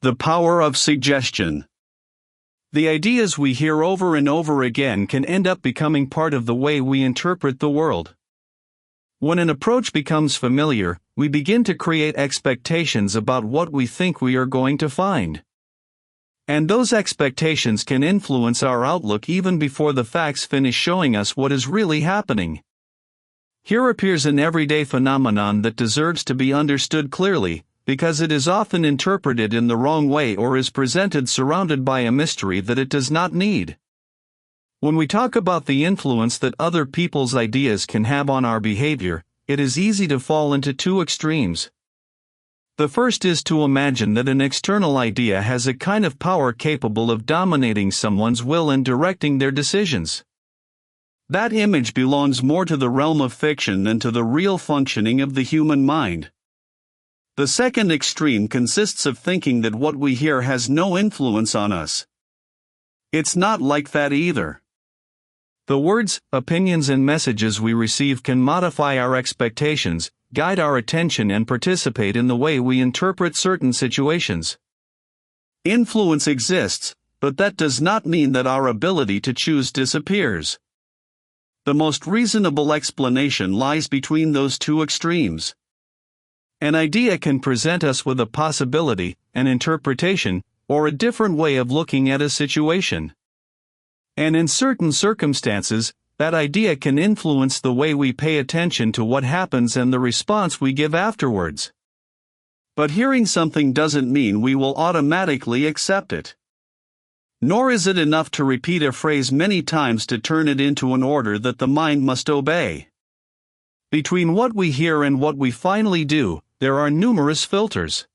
The power of suggestion. The ideas we hear over and over again can end up becoming part of the way we interpret the world. When an approach becomes familiar, we begin to create expectations about what we think we are going to find. And those expectations can influence our outlook even before the facts finish showing us what is really happening. Here appears an everyday phenomenon that deserves to be understood clearly, because it is often interpreted in the wrong way or is presented surrounded by a mystery that it does not need. When we talk about the influence that other people's ideas can have on our behavior, it is easy to fall into two extremes. The first is to imagine that an external idea has a kind of power capable of dominating someone's will and directing their decisions. That image belongs more to the realm of fiction than to the real functioning of the human mind. The second extreme consists of thinking that what we hear has no influence on us. It's not like that either. The words, opinions, and messages we receive can modify our expectations, guide our attention, and participate in the way we interpret certain situations. Influence exists, but that does not mean that our ability to choose disappears. The most reasonable explanation lies between those two extremes. An idea can present us with a possibility, an interpretation, or a different way of looking at a situation. And in certain circumstances, that idea can influence the way we pay attention to what happens and the response we give afterwards. But hearing something doesn't mean we will automatically accept it. Nor is it enough to repeat a phrase many times to turn it into an order that the mind must obey. Between what we hear and what we finally do, there are numerous filters.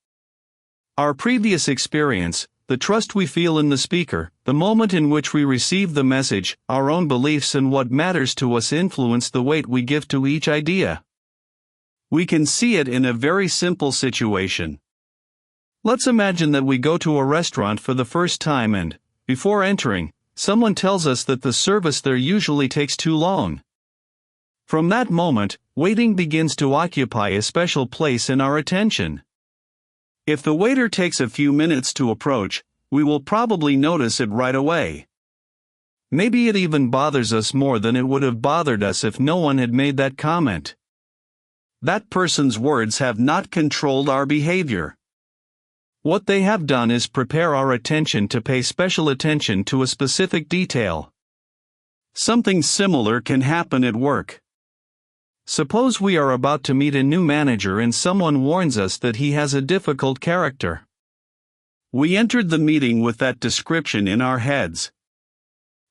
Our previous experience, the trust we feel in the speaker, the moment in which we receive the message, our own beliefs, and what matters to us influence the weight we give to each idea. We can see it in a very simple situation. Let's imagine that we go to a restaurant for the first time and, before entering, someone tells us that the service there usually takes too long. From that moment, waiting begins to occupy a special place in our attention. If the waiter takes a few minutes to approach, we will probably notice it right away. Maybe it even bothers us more than it would have bothered us if no one had made that comment. That person's words have not controlled our behavior. What they have done is prepare our attention to pay special attention to a specific detail. Something similar can happen at work. Suppose we are about to meet a new manager and someone warns us that he has a difficult character. We entered the meeting with that description in our heads.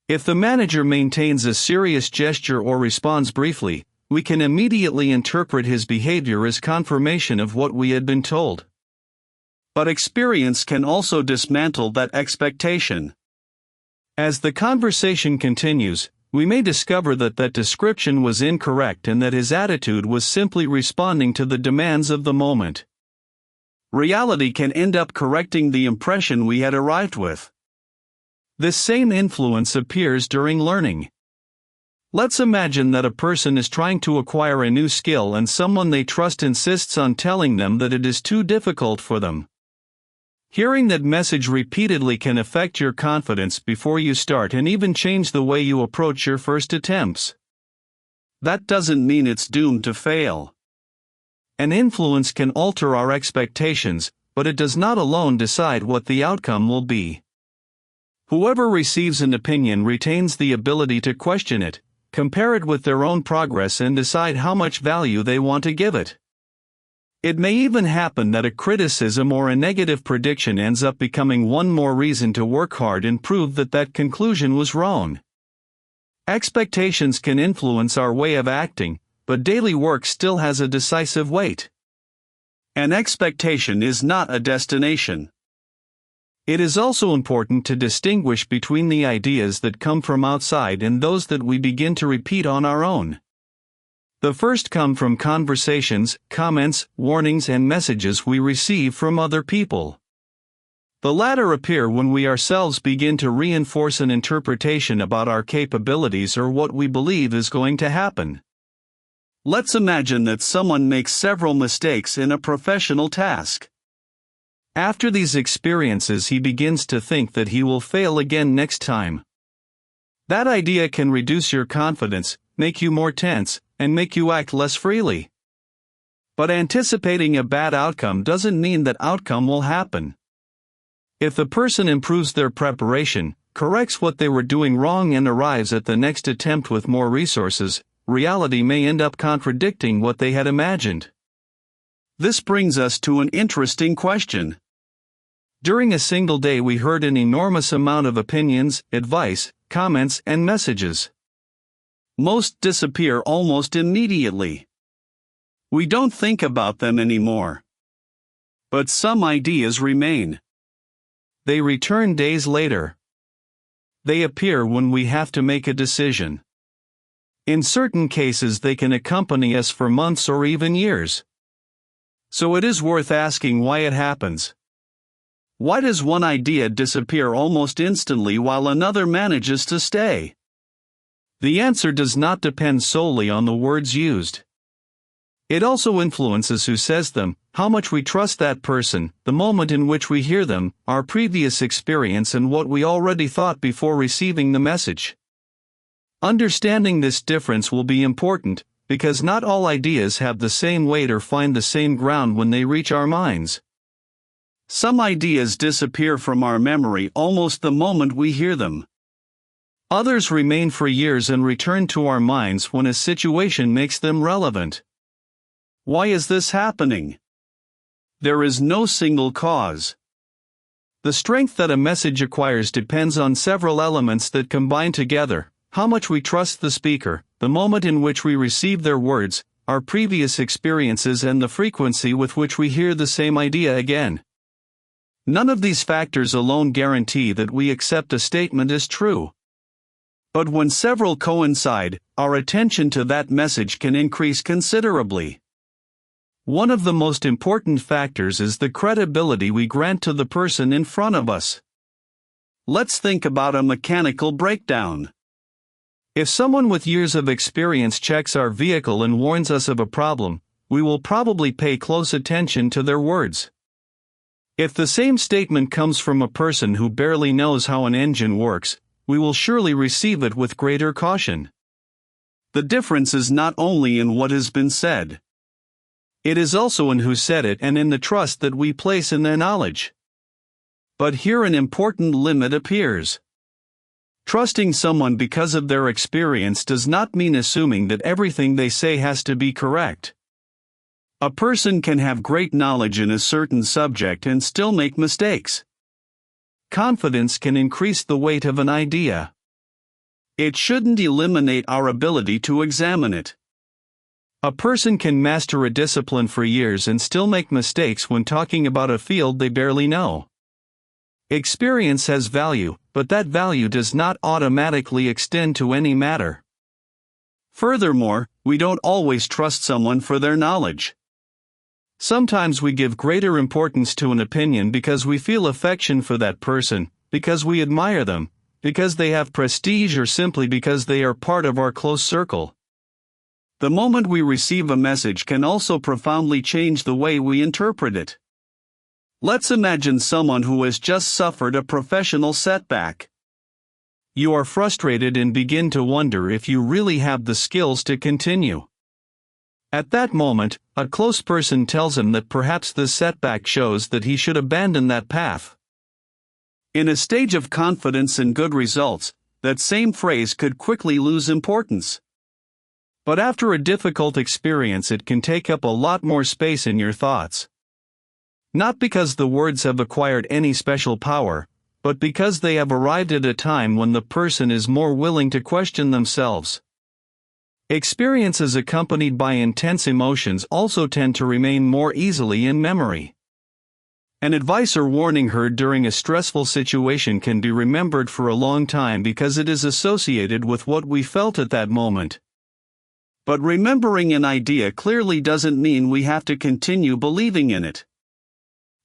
If the manager maintains a serious gesture or responds briefly, we can immediately interpret his behavior as confirmation of what we had been told. But experience can also dismantle that expectation. As the conversation continues, we may discover that that description was incorrect and that his attitude was simply responding to the demands of the moment. Reality can end up correcting the impression we had arrived with. This same influence appears during learning. Let's imagine that a person is trying to acquire a new skill and someone they trust insists on telling them that it is too difficult for them. Hearing that message repeatedly can affect your confidence before you start and even change the way you approach your first attempts. That doesn't mean it's doomed to fail. An influence can alter our expectations, but it does not alone decide what the outcome will be. Whoever receives an opinion retains the ability to question it, compare it with their own progress, and decide how much value they want to give it. It may even happen that a criticism or a negative prediction ends up becoming one more reason to work hard and prove that that conclusion was wrong. Expectations can influence our way of acting, but daily work still has a decisive weight. An expectation is not a destination. It is also important to distinguish between the ideas that come from outside and those that we begin to repeat on our own. The first come from conversations, comments, warnings, and messages we receive from other people. The latter appear when we ourselves begin to reinforce an interpretation about our capabilities or what we believe is going to happen. Let's imagine that someone makes several mistakes in a professional task. After these experiences, he begins to think that he will fail again next time. That idea can reduce your confidence, make you more tense, and make you act less freely. But anticipating a bad outcome doesn't mean that outcome will happen. If the person improves their preparation, corrects what they were doing wrong, and arrives at the next attempt with more resources, reality may end up contradicting what they had imagined. This brings us to an interesting question. During a single day, we heard an enormous amount of opinions, advice, comments, and messages. Most disappear almost immediately. We don't think about them anymore. But some ideas remain. They return days later. They appear when we have to make a decision. In certain cases, they can accompany us for months or even years. So it is worth asking why it happens. Why does one idea disappear almost instantly while another manages to stay? The answer does not depend solely on the words used. It also influences who says them, how much we trust that person, the moment in which we hear them, our previous experience, and what we already thought before receiving the message. Understanding this difference will be important, because not all ideas have the same weight or find the same ground when they reach our minds. Some ideas disappear from our memory almost the moment we hear them. Others remain for years and return to our minds when a situation makes them relevant. Why is this happening? There is no single cause. The strength that a message acquires depends on several elements that combine together: how much we trust the speaker, the moment in which we receive their words, our previous experiences, and the frequency with which we hear the same idea again. None of these factors alone guarantee that we accept a statement as true. But when several coincide, our attention to that message can increase considerably. One of the most important factors is the credibility we grant to the person in front of us. Let's think about a mechanical breakdown. If someone with years of experience checks our vehicle and warns us of a problem, we will probably pay close attention to their words. If the same statement comes from a person who barely knows how an engine works, we will surely receive it with greater caution. The difference is not only in what has been said. It is also in who said it and in the trust that we place in their knowledge. But here an important limit appears. Trusting someone because of their experience does not mean assuming that everything they say has to be correct. A person can have great knowledge in a certain subject and still make mistakes. Confidence can increase the weight of an idea. It shouldn't eliminate our ability to examine it. A person can master a discipline for years and still make mistakes when talking about a field they barely know. Experience has value, but that value does not automatically extend to any matter. Furthermore, we don't always trust someone for their knowledge. Sometimes we give greater importance to an opinion because we feel affection for that person, because we admire them, because they have prestige, or simply because they are part of our close circle. The moment we receive a message can also profoundly change the way we interpret it. Let's imagine someone who has just suffered a professional setback. You are frustrated and begin to wonder if you really have the skills to continue. At that moment, a close person tells him that perhaps this setback shows that he should abandon that path. In a stage of confidence and good results, that same phrase could quickly lose importance. But after a difficult experience, it can take up a lot more space in your thoughts. Not because the words have acquired any special power, but because they have arrived at a time when the person is more willing to question themselves. Experiences accompanied by intense emotions also tend to remain more easily in memory. An advice or warning heard during a stressful situation can be remembered for a long time because it is associated with what we felt at that moment. But remembering an idea clearly doesn't mean we have to continue believing in it.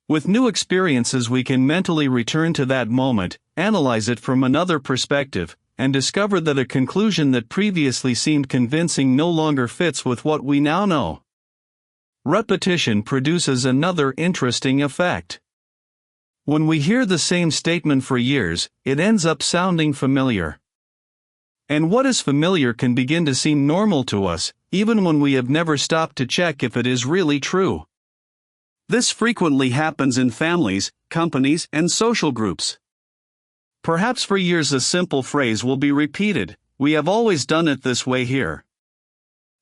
With new experiences, we can mentally return to that moment, analyze it from another perspective, and discover that a conclusion that previously seemed convincing no longer fits with what we now know. Repetition produces another interesting effect. When we hear the same statement for years, it ends up sounding familiar. And what is familiar can begin to seem normal to us, even when we have never stopped to check if it is really true. This frequently happens in families, companies, and social groups. Perhaps for years a simple phrase will be repeated, "We have always done it this way here."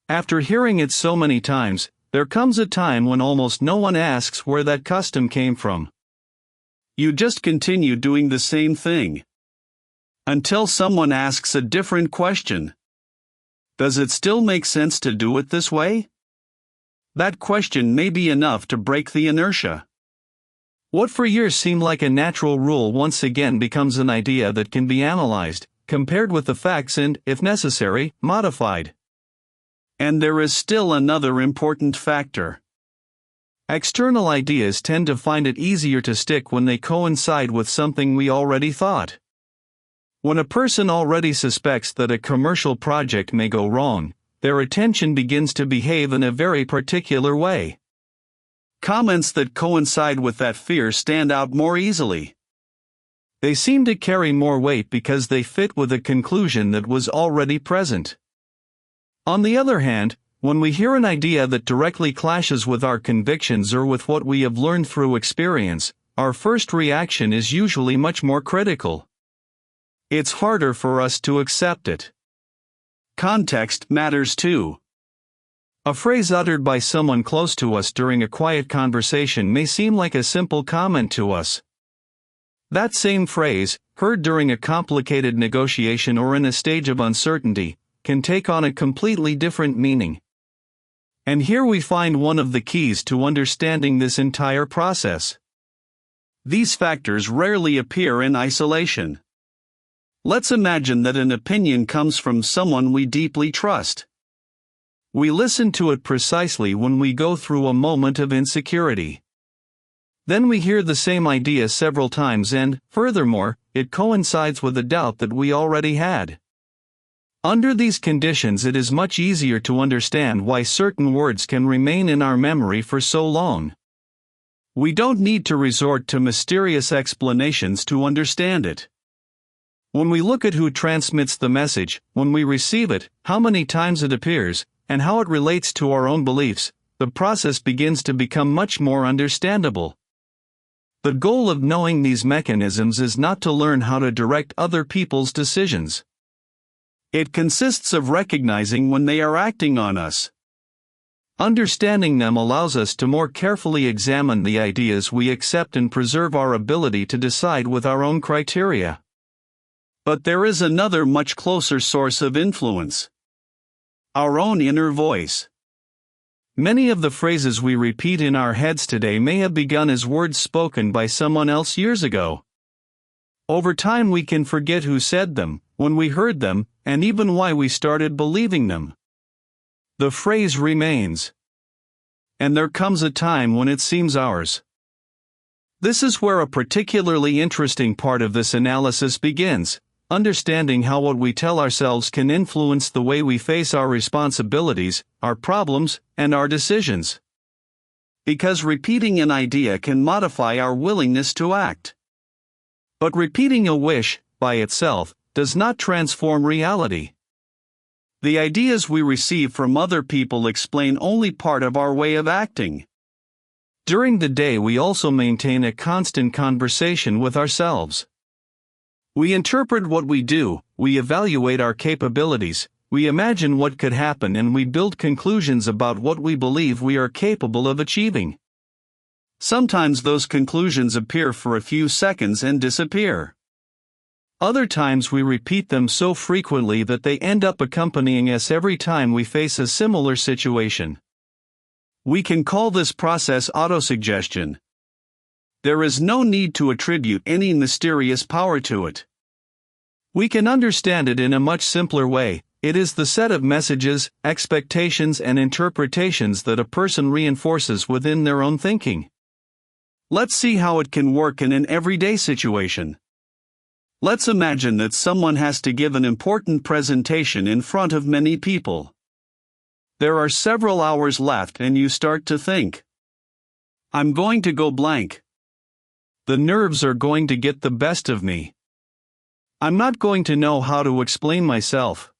After hearing it so many times, there comes a time when almost no one asks where that custom came from. You just continue doing the same thing. Until someone asks a different question. Does it still make sense to do it this way? That question may be enough to break the inertia. What for years seemed like a natural rule once again becomes an idea that can be analyzed, compared with the facts and, if necessary, modified. And there is still another important factor. External ideas tend to find it easier to stick when they coincide with something we already thought. When a person already suspects that a commercial project may go wrong, their attention begins to behave in a very particular way. Comments that coincide with that fear stand out more easily. They seem to carry more weight because they fit with a conclusion that was already present. On the other hand, when we hear an idea that directly clashes with our convictions or with what we have learned through experience, our first reaction is usually much more critical. It's harder for us to accept it. Context matters too. A phrase uttered by someone close to us during a quiet conversation may seem like a simple comment to us. That same phrase, heard during a complicated negotiation or in a stage of uncertainty, can take on a completely different meaning. And here we find one of the keys to understanding this entire process. These factors rarely appear in isolation. Let's imagine that an opinion comes from someone we deeply trust. We listen to it precisely when we go through a moment of insecurity. Then we hear the same idea several times and, furthermore, it coincides with a doubt that we already had. Under these conditions, it is much easier to understand why certain words can remain in our memory for so long. We don't need to resort to mysterious explanations to understand it. When we look at who transmits the message, when we receive it, how many times it appears, and how it relates to our own beliefs, the process begins to become much more understandable. The goal of knowing these mechanisms is not to learn how to direct other people's decisions. It consists of recognizing when they are acting on us. Understanding them allows us to more carefully examine the ideas we accept and preserve our ability to decide with our own criteria. But there is another much closer source of influence. Our own inner voice. Many of the phrases we repeat in our heads today may have begun as words spoken by someone else years ago. Over time we can forget who said them, when we heard them, and even why we started believing them. The phrase remains. And there comes a time when it seems ours. This is where a particularly interesting part of this analysis begins, understanding how what we tell ourselves can influence the way we face our responsibilities, our problems, and our decisions. Because repeating an idea can modify our willingness to act. But repeating a wish, by itself, does not transform reality. The ideas we receive from other people explain only part of our way of acting. During the day, we also maintain a constant conversation with ourselves. We interpret what we do, we evaluate our capabilities, we imagine what could happen, and we build conclusions about what we believe we are capable of achieving. Sometimes those conclusions appear for a few seconds and disappear. Other times we repeat them so frequently that they end up accompanying us every time we face a similar situation. We can call this process autosuggestion. There is no need to attribute any mysterious power to it. We can understand it in a much simpler way. It is the set of messages, expectations, and interpretations that a person reinforces within their own thinking. Let's see how it can work in an everyday situation. Let's imagine that someone has to give an important presentation in front of many people. There are several hours left and you start to think, I'm going to go blank. The nerves are going to get the best of me. I'm not going to know how to explain myself.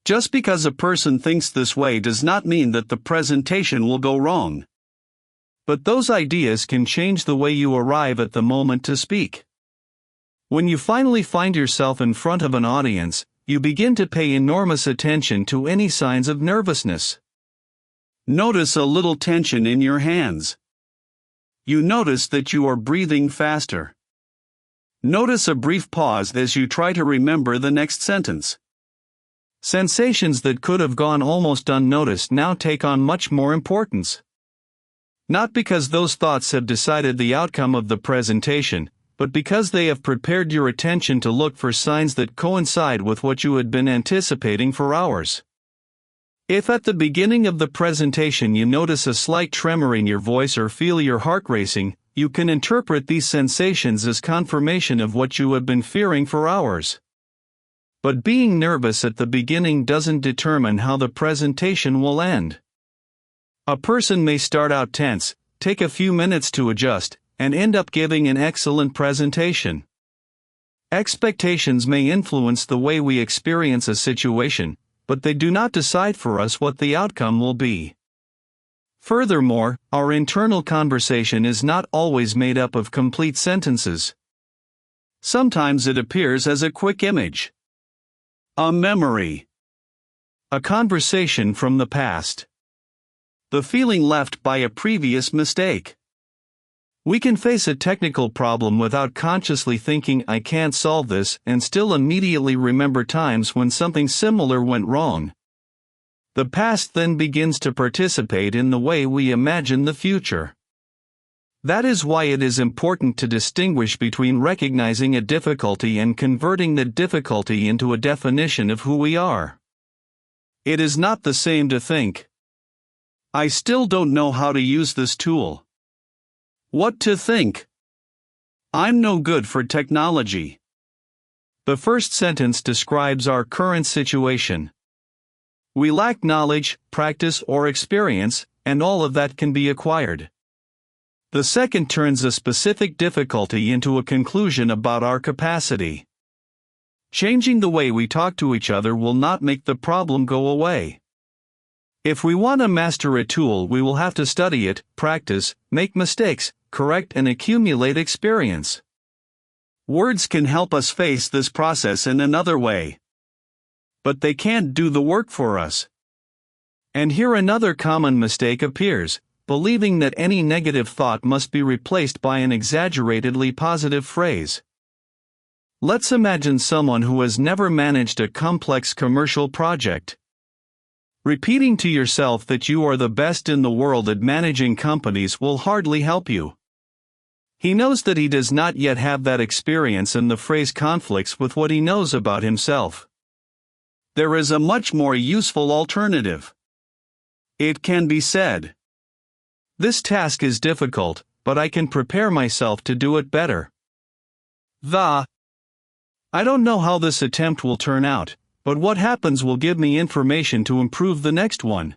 Just because a person thinks this way does not mean that the presentation will go wrong. But those ideas can change the way you arrive at the moment to speak. When you finally find yourself in front of an audience, you begin to pay enormous attention to any signs of nervousness. Notice a little tension in your hands. You notice that you are breathing faster. Notice a brief pause as you try to remember the next sentence. Sensations that could have gone almost unnoticed now take on much more importance. Not because those thoughts have decided the outcome of the presentation, but because they have prepared your attention to look for signs that coincide with what you had been anticipating for hours. If at the beginning of the presentation you notice a slight tremor in your voice or feel your heart racing, you can interpret these sensations as confirmation of what you have been fearing for hours. But being nervous at the beginning doesn't determine how the presentation will end. A person may start out tense, take a few minutes to adjust, and end up giving an excellent presentation. Expectations may influence the way we experience a situation, but they do not decide for us what the outcome will be. Furthermore, our internal conversation is not always made up of complete sentences. Sometimes it appears as a quick image, a memory, a conversation from the past, the feeling left by a previous mistake. We can face a technical problem without consciously thinking I can't solve this and still immediately remember times when something similar went wrong. The past then begins to participate in the way we imagine the future. That is why it is important to distinguish between recognizing a difficulty and converting the difficulty into a definition of who we are. It is not the same to think, I still don't know how to use this tool. What to think? I'm no good for technology. The first sentence describes our current situation. We lack knowledge, practice, or experience, and all of that can be acquired. The second turns a specific difficulty into a conclusion about our capacity. Changing the way we talk to each other will not make the problem go away. If we want to master a tool, we will have to study it, practice, make mistakes, correct, and accumulate experience. Words can help us face this process in another way. But they can't do the work for us. And here another common mistake appears, believing that any negative thought must be replaced by an exaggeratedly positive phrase. Let's imagine someone who has never managed a complex commercial project. Repeating to yourself that you are the best in the world at managing companies will hardly help you. He knows that he does not yet have that experience, and the phrase conflicts with what he knows about himself. There is a much more useful alternative. It can be said, this task is difficult, but I can prepare myself to do it better. I don't know how this attempt will turn out, but what happens will give me information to improve the next one.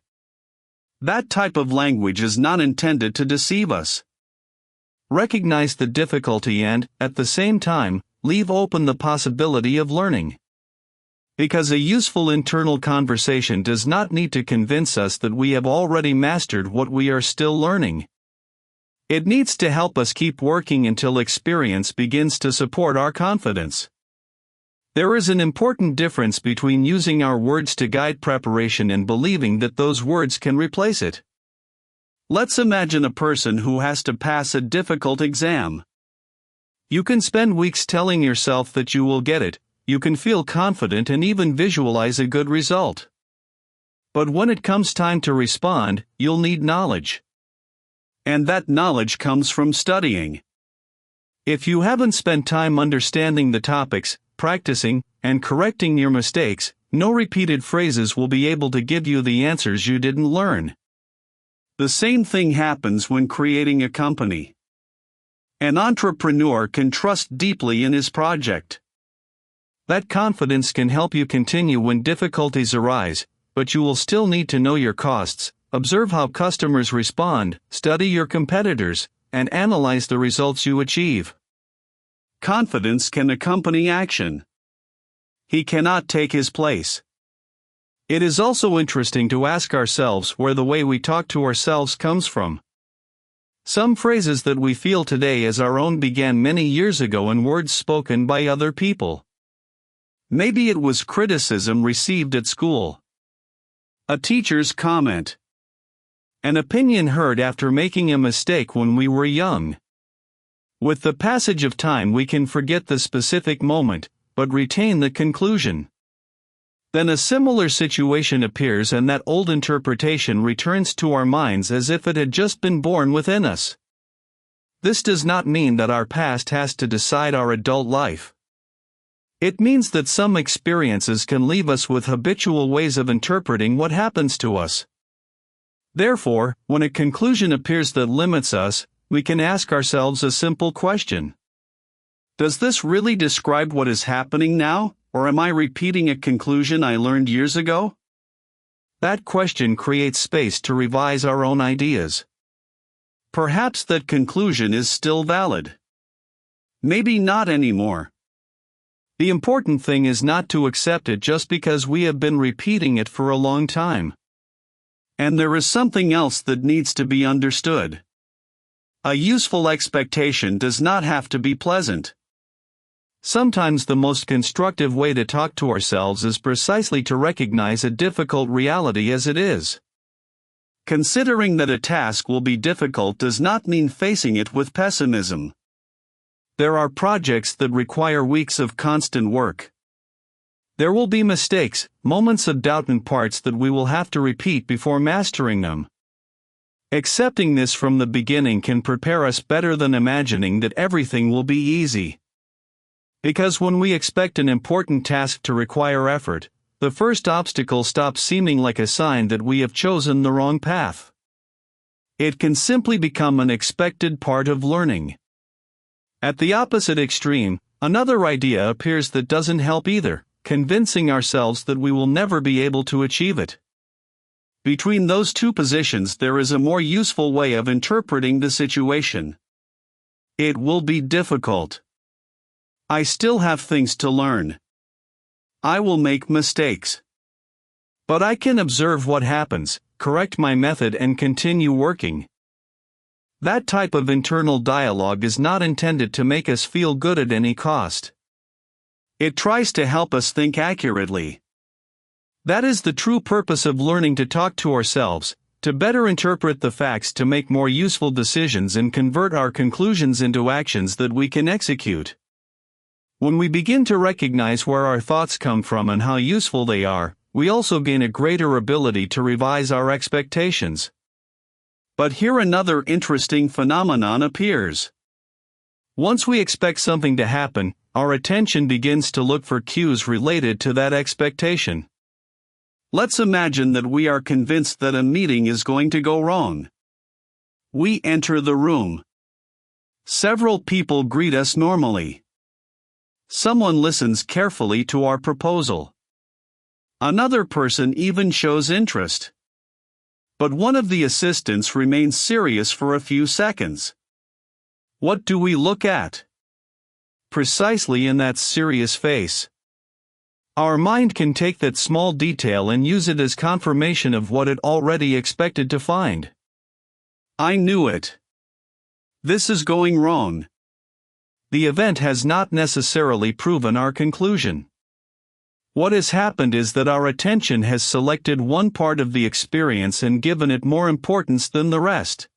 That type of language is not intended to deceive us. Recognize the difficulty and, at the same time, leave open the possibility of learning. Because a useful internal conversation does not need to convince us that we have already mastered what we are still learning. It needs to help us keep working until experience begins to support our confidence. There is an important difference between using our words to guide preparation and believing that those words can replace it. Let's imagine a person who has to pass a difficult exam. You can spend weeks telling yourself that you will get it, you can feel confident and even visualize a good result. But when it comes time to respond, you'll need knowledge. And that knowledge comes from studying. If you haven't spent time understanding the topics, practicing, and correcting your mistakes, no repeated phrases will be able to give you the answers you didn't learn. The same thing happens when creating a company. An entrepreneur can trust deeply in his project. That confidence can help you continue when difficulties arise, but you will still need to know your costs, observe how customers respond, study your competitors, and analyze the results you achieve. Confidence can accompany action. He cannot take his place. It is also interesting to ask ourselves where the way we talk to ourselves comes from. Some phrases that we feel today as our own began many years ago in words spoken by other people. Maybe it was criticism received at school, a teacher's comment, an opinion heard after making a mistake when we were young. With the passage of time, we can forget the specific moment, but retain the conclusion. Then a similar situation appears and that old interpretation returns to our minds as if it had just been born within us. This does not mean that our past has to decide our adult life. It means that some experiences can leave us with habitual ways of interpreting what happens to us. Therefore, when a conclusion appears that limits us, we can ask ourselves a simple question. Does this really describe what is happening now? Or am I repeating a conclusion I learned years ago? That question creates space to revise our own ideas. Perhaps that conclusion is still valid. Maybe not anymore. The important thing is not to accept it just because we have been repeating it for a long time. And there is something else that needs to be understood. A useful expectation does not have to be pleasant. Sometimes the most constructive way to talk to ourselves is precisely to recognize a difficult reality as it is. Considering that a task will be difficult does not mean facing it with pessimism. There are projects that require weeks of constant work. There will be mistakes, moments of doubt and parts that we will have to repeat before mastering them. Accepting this from the beginning can prepare us better than imagining that everything will be easy. Because when we expect an important task to require effort, the first obstacle stops seeming like a sign that we have chosen the wrong path. It can simply become an expected part of learning. At the opposite extreme, another idea appears that doesn't help either, convincing ourselves that we will never be able to achieve it. Between those two positions, there is a more useful way of interpreting the situation. It will be difficult. I still have things to learn. I will make mistakes. But I can observe what happens, correct my method and continue working. That type of internal dialogue is not intended to make us feel good at any cost. It tries to help us think accurately. That is the true purpose of learning to talk to ourselves, to better interpret the facts, to make more useful decisions and convert our conclusions into actions that we can execute. When we begin to recognize where our thoughts come from and how useful they are, we also gain a greater ability to revise our expectations. But here another interesting phenomenon appears. Once we expect something to happen, our attention begins to look for cues related to that expectation. Let's imagine that we are convinced that a meeting is going to go wrong. We enter the room. Several people greet us normally. Someone listens carefully to our proposal. Another person even shows interest. But one of the assistants remains serious for a few seconds. What do we look at? Precisely in that serious face. Our mind can take that small detail and use it as confirmation of what it already expected to find. I knew it. This is going wrong. The event has not necessarily proven our conclusion. What has happened is that our attention has selected one part of the experience and given it more importance than the rest.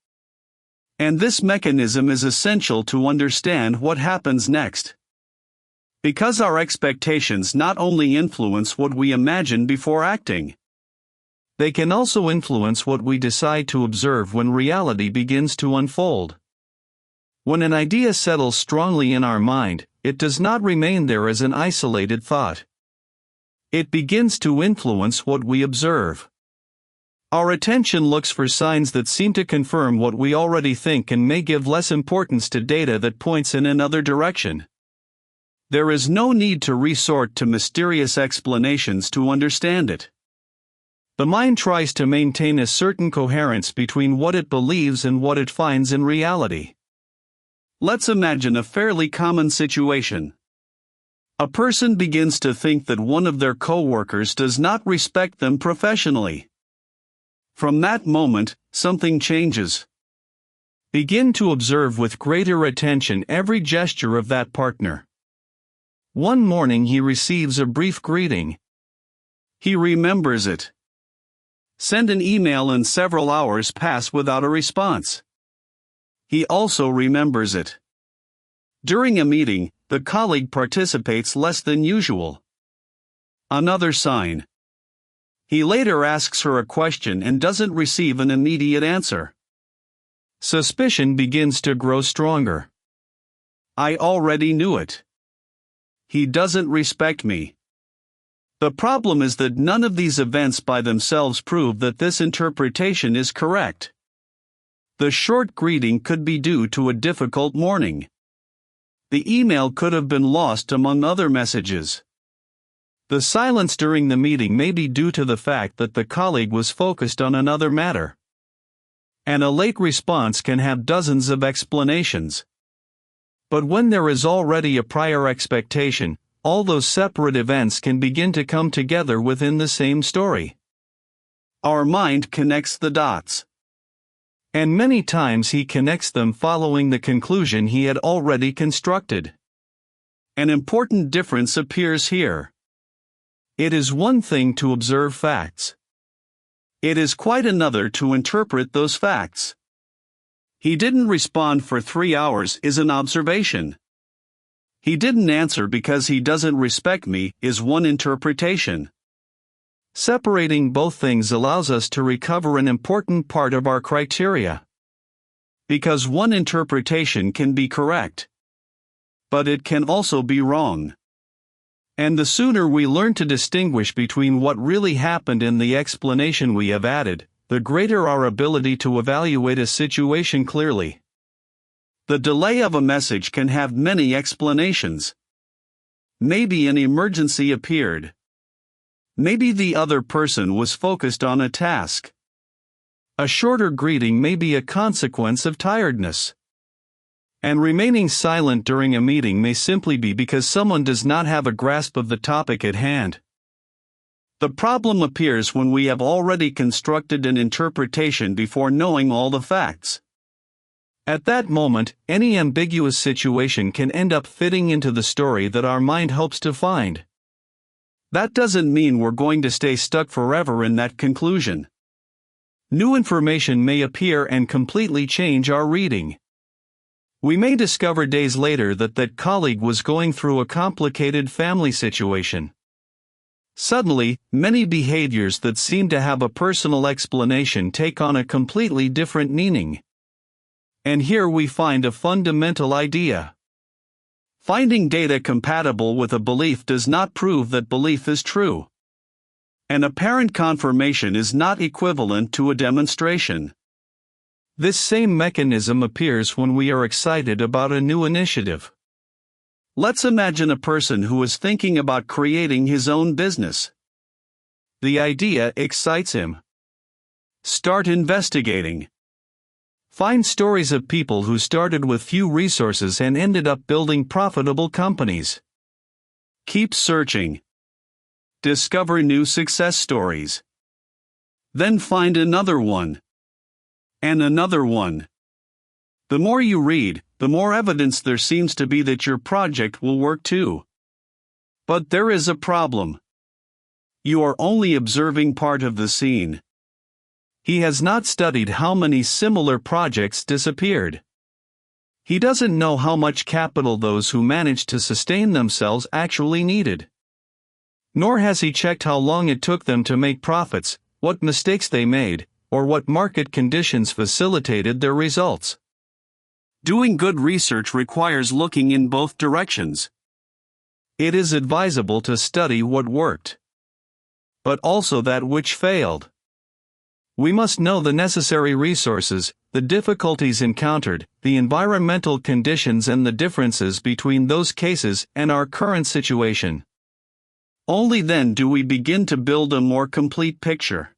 And this mechanism is essential to understand what happens next. Because our expectations not only influence what we imagine before acting, they can also influence what we decide to observe when reality begins to unfold. When an idea settles strongly in our mind, it does not remain there as an isolated thought. It begins to influence what we observe. Our attention looks for signs that seem to confirm what we already think and may give less importance to data that points in another direction. There is no need to resort to mysterious explanations to understand it. The mind tries to maintain a certain coherence between what it believes and what it finds in reality. Let's imagine a fairly common situation. A person begins to think that one of their coworkers does not respect them professionally. From that moment, something changes. Begin to observe with greater attention every gesture of that partner. One morning he receives a brief greeting. He remembers it. Send an email and several hours pass without a response. He also remembers it. During a meeting, the colleague participates less than usual. Another sign. He later asks her a question and doesn't receive an immediate answer. Suspicion begins to grow stronger. I already knew it. He doesn't respect me. The problem is that none of these events by themselves prove that this interpretation is correct. The short greeting could be due to a difficult morning. The email could have been lost among other messages. The silence during the meeting may be due to the fact that the colleague was focused on another matter. And a late response can have dozens of explanations. But when there is already a prior expectation, all those separate events can begin to come together within the same story. Our mind connects the dots. And many times he connects them following the conclusion he had already constructed. An important difference appears here. It is one thing to observe facts. It is quite another to interpret those facts. He didn't respond for 3 hours is an observation. He didn't answer because he doesn't respect me is one interpretation. Separating both things allows us to recover an important part of our criteria. Because one interpretation can be correct, but it can also be wrong. And the sooner we learn to distinguish between what really happened and the explanation we have added, the greater our ability to evaluate a situation clearly. The delay of a message can have many explanations. Maybe an emergency appeared. Maybe the other person was focused on a task. A shorter greeting may be a consequence of tiredness. And remaining silent during a meeting may simply be because someone does not have a grasp of the topic at hand. The problem appears when we have already constructed an interpretation before knowing all the facts. At that moment, any ambiguous situation can end up fitting into the story that our mind hopes to find. That doesn't mean we're going to stay stuck forever in that conclusion. New information may appear and completely change our reading. We may discover days later that that colleague was going through a complicated family situation. Suddenly, many behaviors that seem to have a personal explanation take on a completely different meaning. And here we find a fundamental idea. Finding data compatible with a belief does not prove that belief is true. An apparent confirmation is not equivalent to a demonstration. This same mechanism appears when we are excited about a new initiative. Let's imagine a person who is thinking about creating his own business. The idea excites him. Start investigating. Find stories of people who started with few resources and ended up building profitable companies. Keep searching. Discover new success stories. Then find another one. And another one. The more you read, the more evidence there seems to be that your project will work too. But there is a problem. You are only observing part of the scene. He has not studied how many similar projects disappeared. He doesn't know how much capital those who managed to sustain themselves actually needed. Nor has he checked how long it took them to make profits, what mistakes they made, or what market conditions facilitated their results. Doing good research requires looking in both directions. It is advisable to study what worked, but also that which failed. We must know the necessary resources, the difficulties encountered, the environmental conditions and the differences between those cases and our current situation. Only then do we begin to build a more complete picture.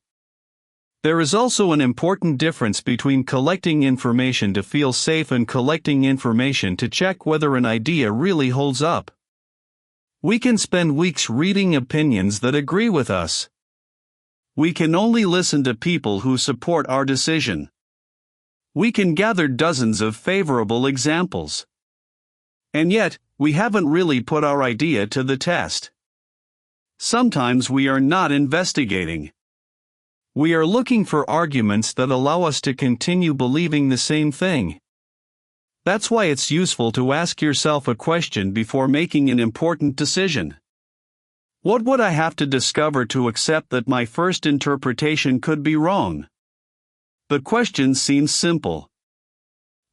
There is also an important difference between collecting information to feel safe and collecting information to check whether an idea really holds up. We can spend weeks reading opinions that agree with us. We can only listen to people who support our decision. We can gather dozens of favorable examples. And yet, we haven't really put our idea to the test. Sometimes we are not investigating. We are looking for arguments that allow us to continue believing the same thing. That's why it's useful to ask yourself a question before making an important decision. What would I have to discover to accept that my first interpretation could be wrong? The question seems simple.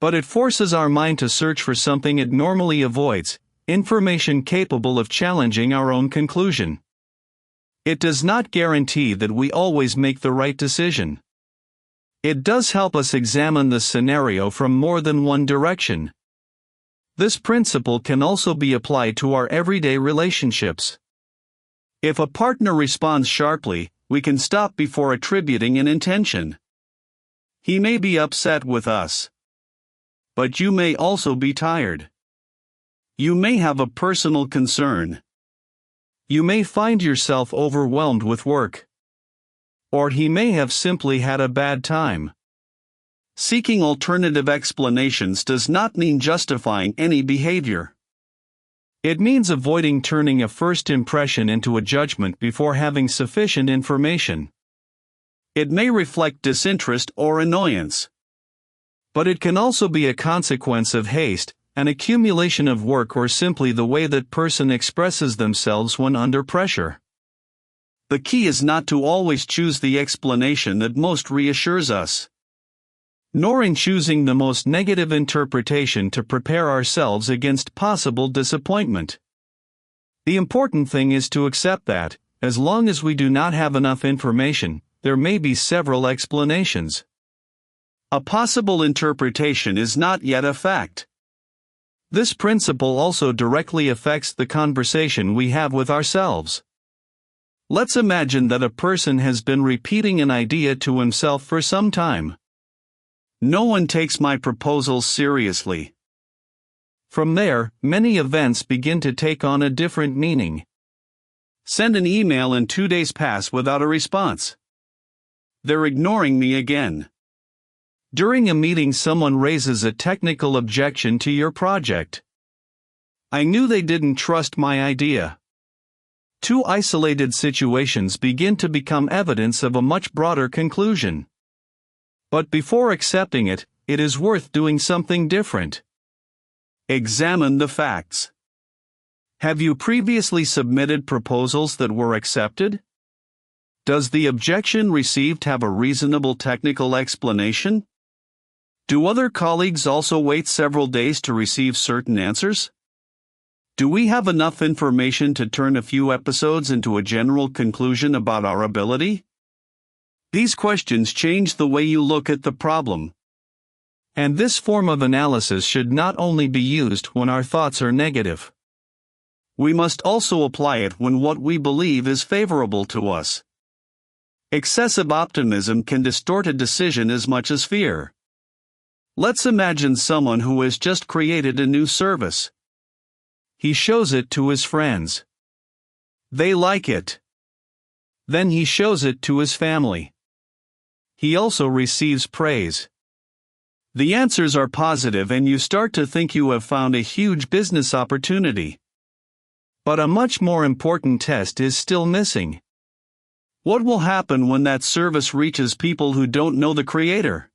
But it forces our mind to search for something it normally avoids, information capable of challenging our own conclusion. It does not guarantee that we always make the right decision. It does help us examine the scenario from more than one direction. This principle can also be applied to our everyday relationships. If a partner responds sharply, we can stop before attributing an intention. He may be upset with us. But you may also be tired. You may have a personal concern. You may find yourself overwhelmed with work. Or he may have simply had a bad time. Seeking alternative explanations does not mean justifying any behavior. It means avoiding turning a first impression into a judgment before having sufficient information. It may reflect disinterest or annoyance. But it can also be a consequence of haste, an accumulation of work, or simply the way that person expresses themselves when under pressure. The key is not to always choose the explanation that most reassures us, nor in choosing the most negative interpretation to prepare ourselves against possible disappointment. The important thing is to accept that, as long as we do not have enough information, there may be several explanations. A possible interpretation is not yet a fact. This principle also directly affects the conversation we have with ourselves. Let's imagine that a person has been repeating an idea to himself for some time. No one takes my proposals seriously. From there, many events begin to take on a different meaning. Send an email and 2 days pass without a response. They're ignoring me again. During a meeting, someone raises a technical objection to your project. I knew they didn't trust my idea. Two isolated situations begin to become evidence of a much broader conclusion. But before accepting it, it is worth doing something different. Examine the facts. Have you previously submitted proposals that were accepted? Does the objection received have a reasonable technical explanation? Do other colleagues also wait several days to receive certain answers? Do we have enough information to turn a few episodes into a general conclusion about our ability? These questions change the way you look at the problem. And this form of analysis should not only be used when our thoughts are negative. We must also apply it when what we believe is favorable to us. Excessive optimism can distort a decision as much as fear. Let's imagine someone who has just created a new service. He shows it to his friends. They like it. Then he shows it to his family. He also receives praise. The answers are positive and you start to think you have found a huge business opportunity. But a much more important test is still missing. What will happen when that service reaches people who don't know the creator?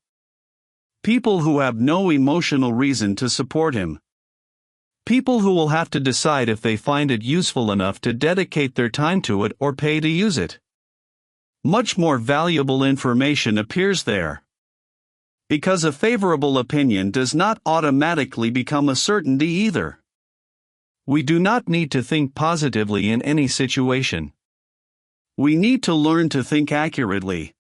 People who have no emotional reason to support him. People who will have to decide if they find it useful enough to dedicate their time to it or pay to use it. Much more valuable information appears there. Because a favorable opinion does not automatically become a certainty either. We do not need to think positively in any situation. We need to learn to think accurately.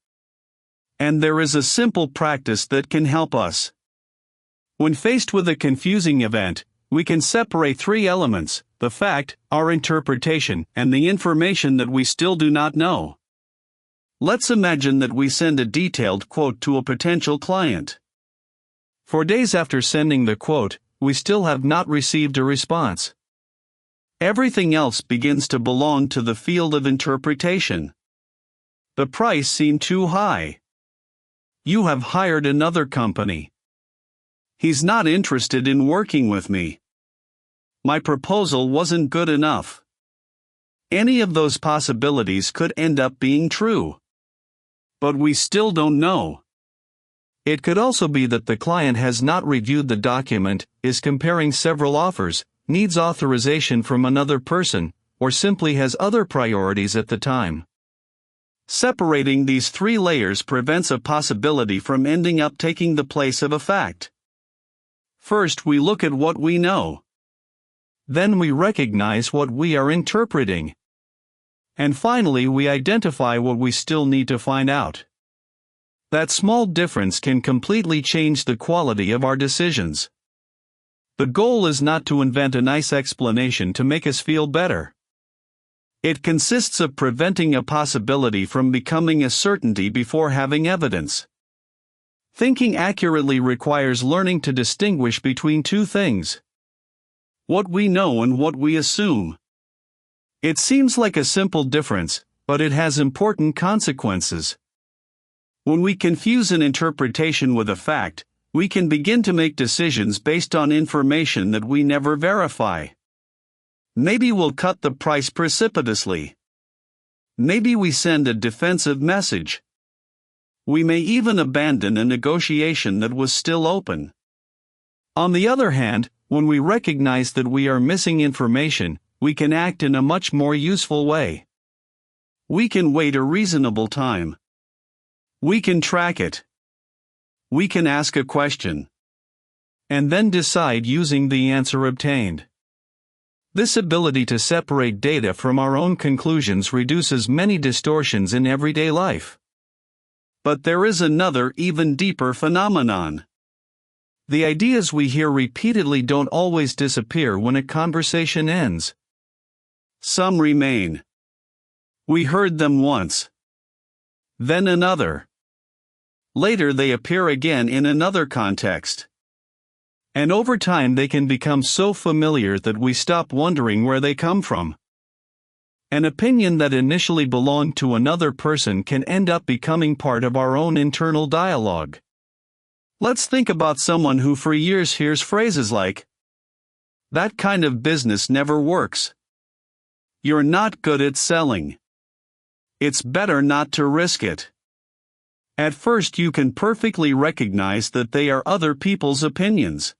And there is a simple practice that can help us. When faced with a confusing event, we can separate three elements: the fact, our interpretation, and the information that we still do not know. Let's imagine that we send a detailed quote to a potential client. For days after sending the quote, we still have not received a response. Everything else begins to belong to the field of interpretation. The price seemed too high. You have hired another company. He's not interested in working with me. My proposal wasn't good enough. Any of those possibilities could end up being true. But we still don't know. It could also be that the client has not reviewed the document, is comparing several offers, needs authorization from another person, or simply has other priorities at the time. Separating these three layers prevents a possibility from ending up taking the place of a fact. First, we look at what we know. Then we recognize what we are interpreting. And finally, we identify what we still need to find out. That small difference can completely change the quality of our decisions. The goal is not to invent a nice explanation to make us feel better. It consists of preventing a possibility from becoming a certainty before having evidence. Thinking accurately requires learning to distinguish between two things: what we know and what we assume. It seems like a simple difference, but it has important consequences. When we confuse an interpretation with a fact, we can begin to make decisions based on information that we never verify. Maybe we'll cut the price precipitously. Maybe we send a defensive message. We may even abandon a negotiation that was still open. On the other hand, when we recognize that we are missing information, we can act in a much more useful way. We can wait a reasonable time. We can track it. We can ask a question. And then decide using the answer obtained. This ability to separate data from our own conclusions reduces many distortions in everyday life. But there is another, even deeper phenomenon. The ideas we hear repeatedly don't always disappear when a conversation ends. Some remain. We heard them once. Then another. Later they appear again in another context. And over time they can become so familiar that we stop wondering where they come from. An opinion that initially belonged to another person can end up becoming part of our own internal dialogue. Let's think about someone who for years hears phrases like, "That kind of business never works. You're not good at selling. It's better not to risk it." At first you can perfectly recognize that they are other people's opinions.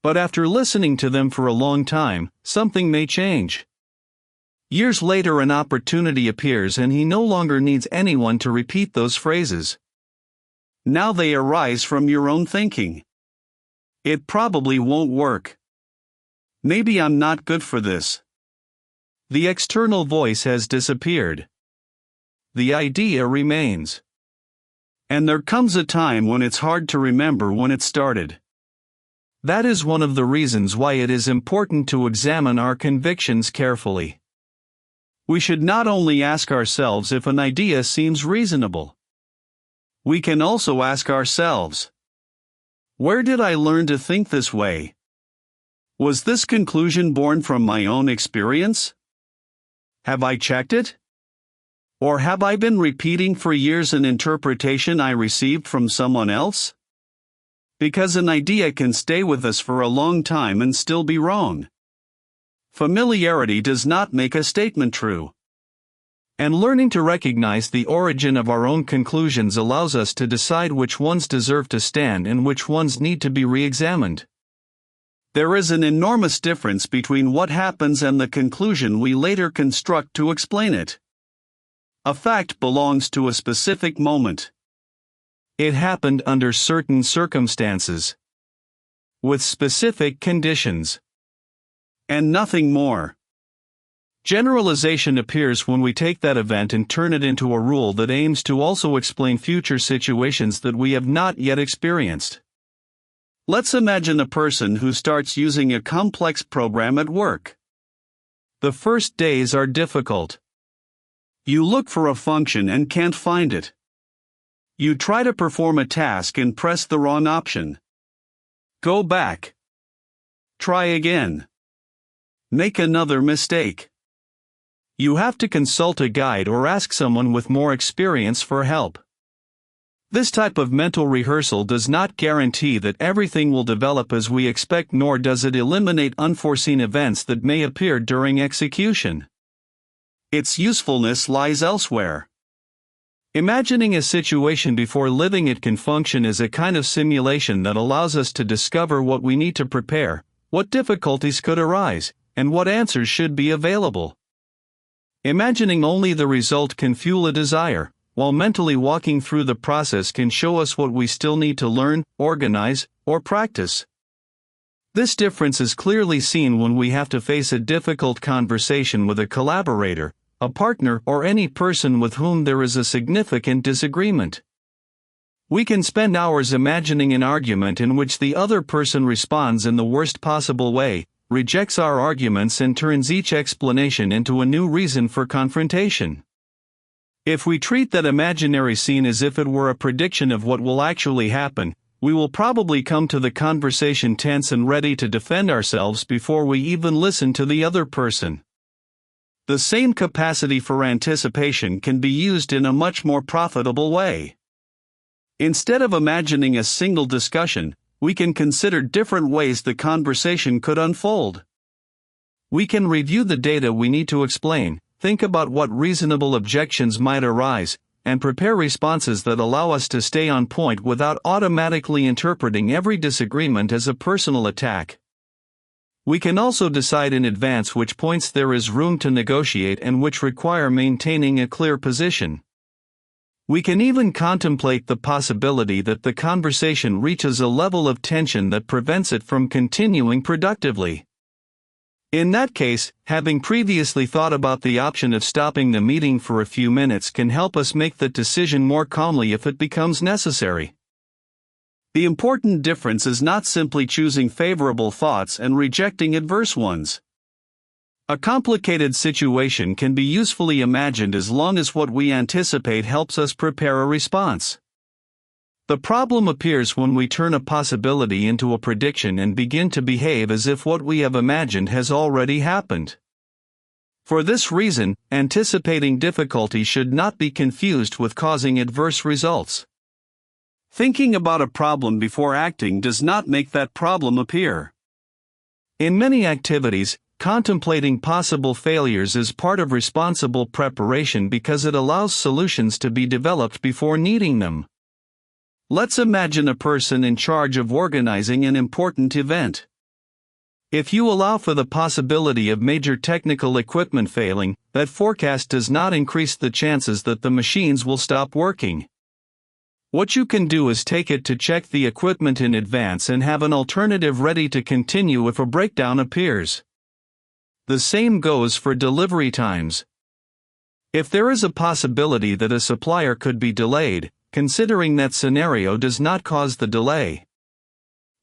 But after listening to them for a long time, something may change. Years later an opportunity appears and he no longer needs anyone to repeat those phrases. Now they arise from your own thinking. It probably won't work. Maybe I'm not good for this. The external voice has disappeared. The idea remains. And there comes a time when it's hard to remember when it started. That is one of the reasons why it is important to examine our convictions carefully. We should not only ask ourselves if an idea seems reasonable. We can also ask ourselves, where did I learn to think this way? Was this conclusion born from my own experience? Have I checked it? Or have I been repeating for years an interpretation I received from someone else? Because an idea can stay with us for a long time and still be wrong. Familiarity does not make a statement true. And learning to recognize the origin of our own conclusions allows us to decide which ones deserve to stand and which ones need to be re-examined. There is an enormous difference between what happens and the conclusion we later construct to explain it. A fact belongs to a specific moment. It happened under certain circumstances, with specific conditions, and nothing more. Generalization appears when we take that event and turn it into a rule that aims to also explain future situations that we have not yet experienced. Let's imagine a person who starts using a complex program at work. The first days are difficult. You look for a function and can't find it. You try to perform a task and press the wrong option. Go back. Try again. Make another mistake. You have to consult a guide or ask someone with more experience for help. This type of mental rehearsal does not guarantee that everything will develop as we expect, nor does it eliminate unforeseen events that may appear during execution. Its usefulness lies elsewhere. Imagining a situation before living it can function as a kind of simulation that allows us to discover what we need to prepare, what difficulties could arise, and what answers should be available. Imagining only the result can fuel a desire, while mentally walking through the process can show us what we still need to learn, organize, or practice. This difference is clearly seen when we have to face a difficult conversation with a collaborator, a partner, or any person with whom there is a significant disagreement. We can spend hours imagining an argument in which the other person responds in the worst possible way, rejects our arguments, and turns each explanation into a new reason for confrontation. If we treat that imaginary scene as if it were a prediction of what will actually happen, we will probably come to the conversation tense and ready to defend ourselves before we even listen to the other person. The same capacity for anticipation can be used in a much more profitable way. Instead of imagining a single discussion, we can consider different ways the conversation could unfold. We can review the data we need to explain, think about what reasonable objections might arise, and prepare responses that allow us to stay on point without automatically interpreting every disagreement as a personal attack. We can also decide in advance which points there is room to negotiate and which require maintaining a clear position. We can even contemplate the possibility that the conversation reaches a level of tension that prevents it from continuing productively. In that case, having previously thought about the option of stopping the meeting for a few minutes can help us make the decision more calmly if it becomes necessary. The important difference is not simply choosing favorable thoughts and rejecting adverse ones. A complicated situation can be usefully imagined as long as what we anticipate helps us prepare a response. The problem appears when we turn a possibility into a prediction and begin to behave as if what we have imagined has already happened. For this reason, anticipating difficulty should not be confused with causing adverse results. Thinking about a problem before acting does not make that problem appear. In many activities, contemplating possible failures is part of responsible preparation because it allows solutions to be developed before needing them. Let's imagine a person in charge of organizing an important event. If you allow for the possibility of major technical equipment failing, that forecast does not increase the chances that the machines will stop working. What you can do is take it to check the equipment in advance and have an alternative ready to continue if a breakdown appears. The same goes for delivery times. If there is a possibility that a supplier could be delayed, considering that scenario does not cause the delay.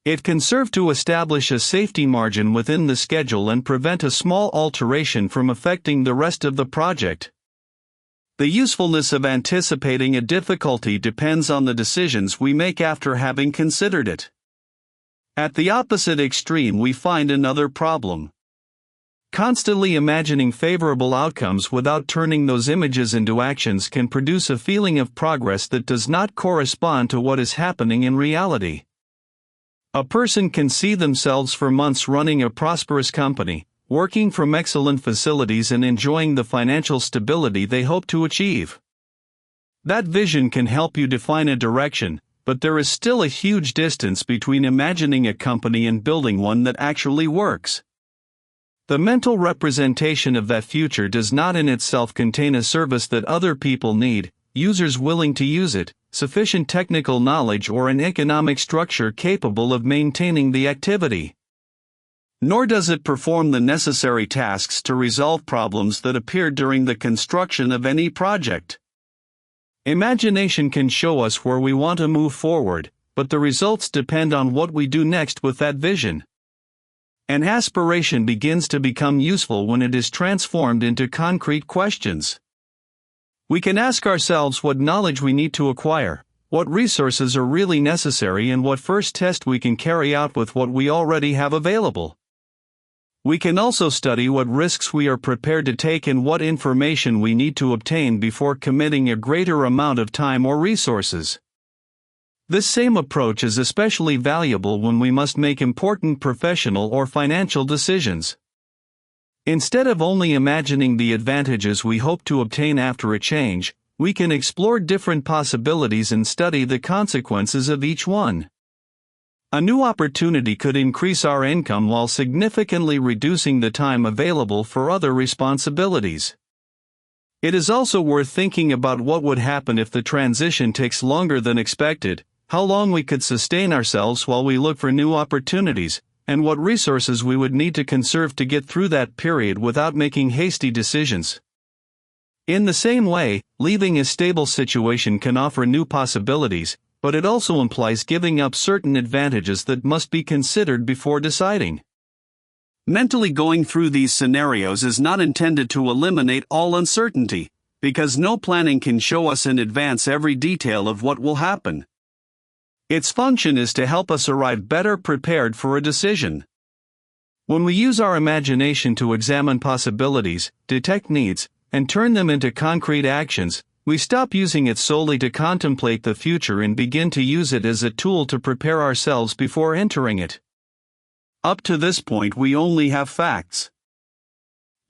It can serve to establish a safety margin within the schedule and prevent a small alteration from affecting the rest of the project. The usefulness of anticipating a difficulty depends on the decisions we make after having considered it. At the opposite extreme, we find another problem. Constantly imagining favorable outcomes without turning those images into actions can produce a feeling of progress that does not correspond to what is happening in reality. A person can see themselves for months running a prosperous company, working from excellent facilities and enjoying the financial stability they hope to achieve. That vision can help you define a direction, but there is still a huge distance between imagining a company and building one that actually works. The mental representation of that future does not in itself contain a service that other people need, users willing to use it, sufficient technical knowledge, or an economic structure capable of maintaining the activity. Nor does it perform the necessary tasks to resolve problems that appear during the construction of any project. Imagination can show us where we want to move forward, but the results depend on what we do next with that vision. An aspiration begins to become useful when it is transformed into concrete questions. We can ask ourselves what knowledge we need to acquire, what resources are really necessary, and what first test we can carry out with what we already have available. We can also study what risks we are prepared to take and what information we need to obtain before committing a greater amount of time or resources. This same approach is especially valuable when we must make important professional or financial decisions. Instead of only imagining the advantages we hope to obtain after a change, we can explore different possibilities and study the consequences of each one. A new opportunity could increase our income while significantly reducing the time available for other responsibilities. It is also worth thinking about what would happen if the transition takes longer than expected, how long we could sustain ourselves while we look for new opportunities, and what resources we would need to conserve to get through that period without making hasty decisions. In the same way, leaving a stable situation can offer new possibilities, but it also implies giving up certain advantages that must be considered before deciding. Mentally going through these scenarios is not intended to eliminate all uncertainty, because no planning can show us in advance every detail of what will happen. Its function is to help us arrive better prepared for a decision. When we use our imagination to examine possibilities, detect needs, and turn them into concrete actions, we stop using it solely to contemplate the future and begin to use it as a tool to prepare ourselves before entering it. Up to this point, we only have facts.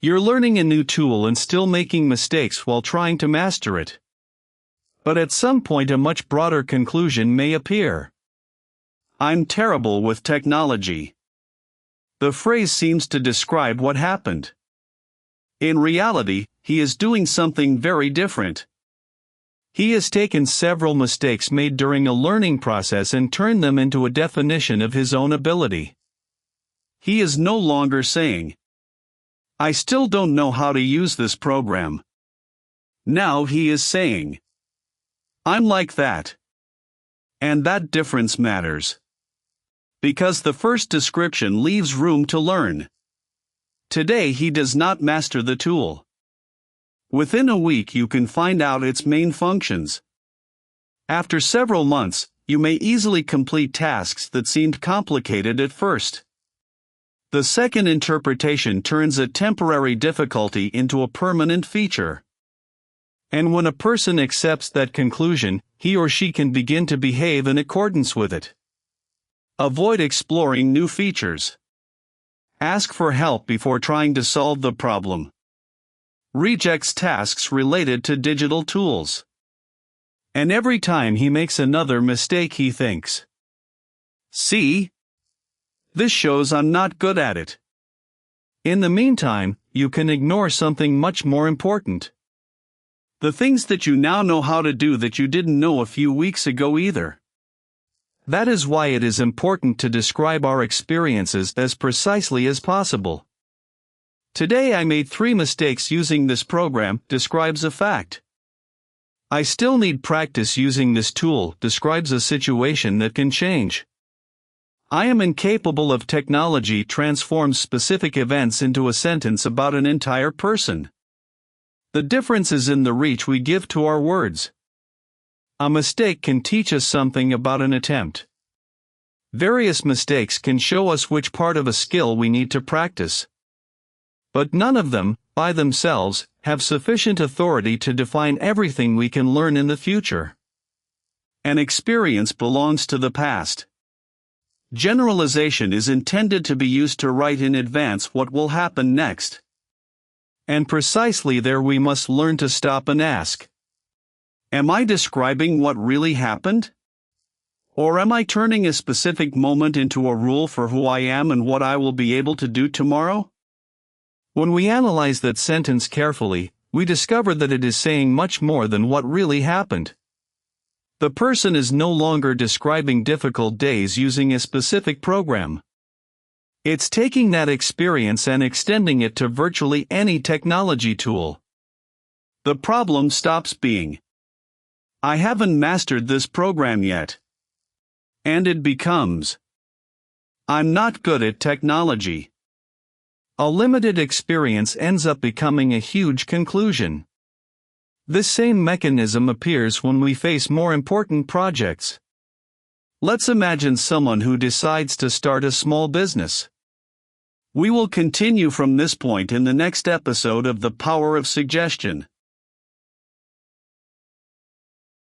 You're learning a new tool and still making mistakes while trying to master it. But at some point, a much broader conclusion may appear. I'm terrible with technology. The phrase seems to describe what happened. In reality, he is doing something very different. He has taken several mistakes made during a learning process and turned them into a definition of his own ability. He is no longer saying, I still don't know how to use this program. Now he is saying, I'm like that. And that difference matters. Because the first description leaves room to learn. Today he does not master the tool. Within a week you can find out its main functions. After several months, you may easily complete tasks that seemed complicated at first. The second interpretation turns a temporary difficulty into a permanent feature. And when a person accepts that conclusion, he or she can begin to behave in accordance with it. Avoid exploring new features. Ask for help before trying to solve the problem. Rejects tasks related to digital tools. And every time he makes another mistake, he thinks, see? This shows I'm not good at it. In the meantime, you can ignore something much more important. The things that you now know how to do that you didn't know a few weeks ago either. That is why it is important to describe our experiences as precisely as possible. Today I made 3 mistakes using this program, describes a fact. I still need practice using this tool, describes a situation that can change. I am incapable of technology, transforms specific events into a sentence about an entire person. The difference is in the reach we give to our words. A mistake can teach us something about an attempt. Various mistakes can show us which part of a skill we need to practice. But none of them, by themselves, have sufficient authority to define everything we can learn in the future. An experience belongs to the past. Generalization is intended to be used to write in advance what will happen next. And precisely there we must learn to stop and ask, am I describing what really happened? Or am I turning a specific moment into a rule for who I am and what I will be able to do tomorrow? When we analyze that sentence carefully, we discover that it is saying much more than what really happened. The person is no longer describing difficult days using a specific program. It's taking that experience and extending it to virtually any technology tool. The problem stops being, I haven't mastered this program yet. And it becomes, I'm not good at technology. A limited experience ends up becoming a huge conclusion. This same mechanism appears when we face more important projects. Let's imagine someone who decides to start a small business. We will continue from this point in the next episode of The Power of Suggestion.